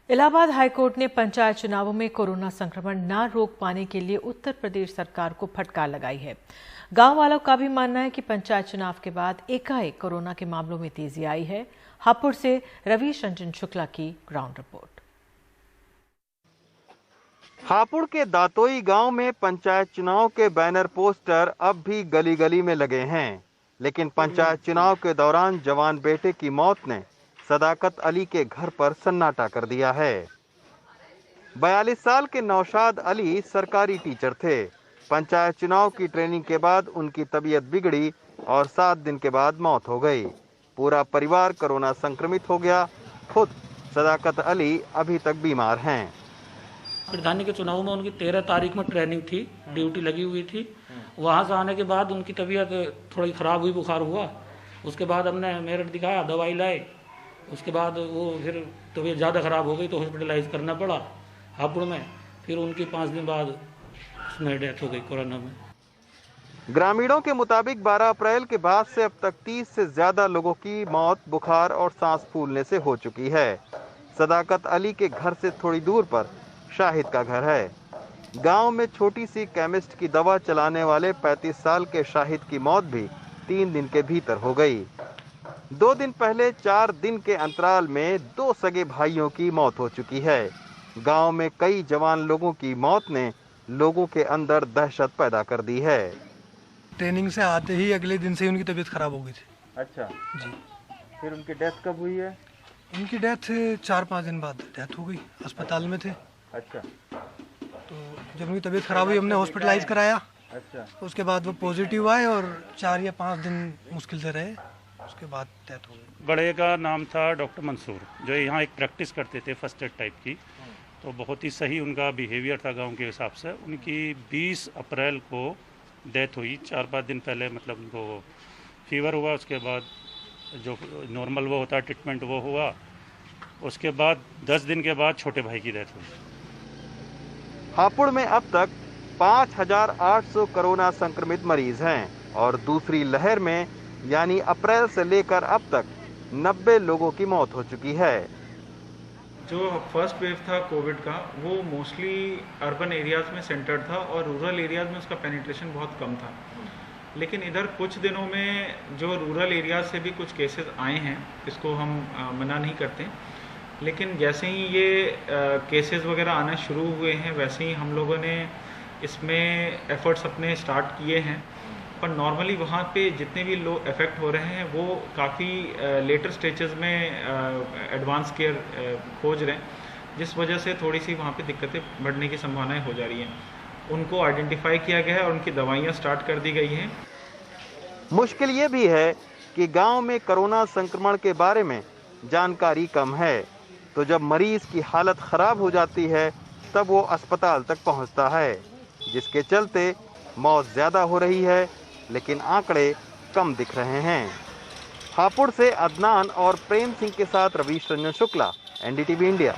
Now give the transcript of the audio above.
Allahabad high court ने पंचायत चुनावों में कोरोना संक्रमण न रोक पाने के लिए उत्तर प्रदेश सरकार को फटकार लगाई है। गांव वालों का भी मानना है कि पंचायत चुनाव के बाद एकाएक कोरोना के मामलों में तेजी आई है। हापुड़ से रवीश रंजन शुक्ला की ग्राउंड रिपोर्ट। हापुड़ के दातोई गांव में पंचायत चुनाव के बैनर पोस्टर अब भी गली गली में लगे हैं, लेकिन पंचायत चुनाव के दौरान जवान बेटे की मौत ने सदाकत अली के घर पर सन्नाटा कर दिया है। 42 साल के नौशाद अली सरकारी टीचर थे। पंचायत चुनाव की ट्रेनिंग के बाद उनकी तबीयत बिगड़ी और 7 दिन के बाद मौत हो गई। पूरा परिवार कोरोना संक्रमित हो गया। खुद सदाकत अली अभी तक बीमार हैं। प्रधानी के चुनाव में उनकी 13 तारीख में ट्रेनिंग थी, ड्यूटी लगी हुई थी। वहां से आने के बाद उनकी तबीयत थोड़ी खराब हुई, बुखार हुआ। उसके बाद हमने मेरठ दिखाया, दवाई लाए। उसके बाद वो फिर तबीयत ज़्यादा ख़राब हो गई तो हॉस्पिटलाइज करना पड़ा हापुड़ में। फिर उनकी 5 दिन बाद उसमें डेथ हो गई कोरोना में। ग्रामीणों के मुताबिक 12 अप्रैल के बाद से अब तक 30 से ज्यादा लोगों की मौत बुखार और सांस फूलने से हो चुकी है। सदाकत अली के घर से थोड़ी दूर पर शाहिद का घर है। गांव में छोटी सी केमिस्ट की दवा चलाने वाले 35 साल के शाहिद की मौत भी 3 दिन के भीतर हो गई। 2 दिन पहले 4 दिन के अंतराल में 2 सगे भाइयों की मौत हो चुकी है। गांव में कई जवान लोगों की मौत ने लोगों के अंदर दहशत पैदा कर दी है। ट्रेनिंग से आते ही अगले दिन से उनकी तबीयत खराब हो गई थी। अच्छा जी। फिर उनकी डेथ कब हुई है? उनकी डेथ 4-5 दिन बाद डेथ हो गई, अस्पताल में थे। अच्छा। तो जब उनकी तबीयत खराब हुई हमने हॉस्पिटलाइज कराया। अच्छा। उसके बाद वो पॉजिटिव आए और 4 या 5 दिन मुश्किल से रहे, उसके बाद डेथ हो गई। बड़े का नाम था डॉक्टर मंसूर, जो यहाँ एक प्रैक्टिस करते थे फर्स्ट एड टाइप की। तो बहुत ही सही उनका बिहेवियर था गांव के हिसाब से। उनकी 20 अप्रैल को डेथ हुई। 4-5 दिन पहले मतलब उनको फीवर हुआ, उसके बाद जो नॉर्मल वो होता है ट्रीटमेंट वो हुआ। उसके बाद 10 दिन के बाद छोटे भाई की डेथ हुई। हापुड़ में अब तक 5800 कोरोना संक्रमित मरीज हैं और दूसरी लहर में यानी अप्रैल से लेकर अब तक 90 लोगों की मौत हो चुकी है। जो फर्स्ट वेव था कोविड का वो मोस्टली अर्बन एरियाज में सेंटर्ड था और रूरल एरियाज में उसका पेनिट्रेशन बहुत कम था। लेकिन इधर कुछ दिनों में जो रूरल एरियाज से भी कुछ केसेस आए हैं, इसको हम मना नहीं करते, लेकिन जैसे ही ये केसेस वगैरह आना शुरू हुए हैं वैसे ही हम लोगों ने इसमें एफर्ट्स अपने स्टार्ट किए हैं। पर नॉर्मली वहाँ पे जितने भी लोग अफेक्ट हो रहे हैं वो काफ़ी लेटर स्टेजेस में एडवांस केयर खोज रहे हैं, जिस वजह से थोड़ी सी वहाँ पे दिक्कतें बढ़ने की संभावनाएं हो जा रही हैं। उनको आइडेंटिफाई किया गया है और उनकी दवाइयाँ स्टार्ट कर दी गई हैं। मुश्किल ये भी है कि गांव में कोरोना संक्रमण के बारे में जानकारी कम है, तो जब मरीज की हालत खराब हो जाती है तब वो अस्पताल तक पहुंचता है, जिसके चलते मौत ज्यादा हो रही है, लेकिन आंकड़े कम दिख रहे हैं। हापुड़ से अदनान और प्रेम सिंह के साथ रवीश रंजन शुक्ला, NDTV इंडिया।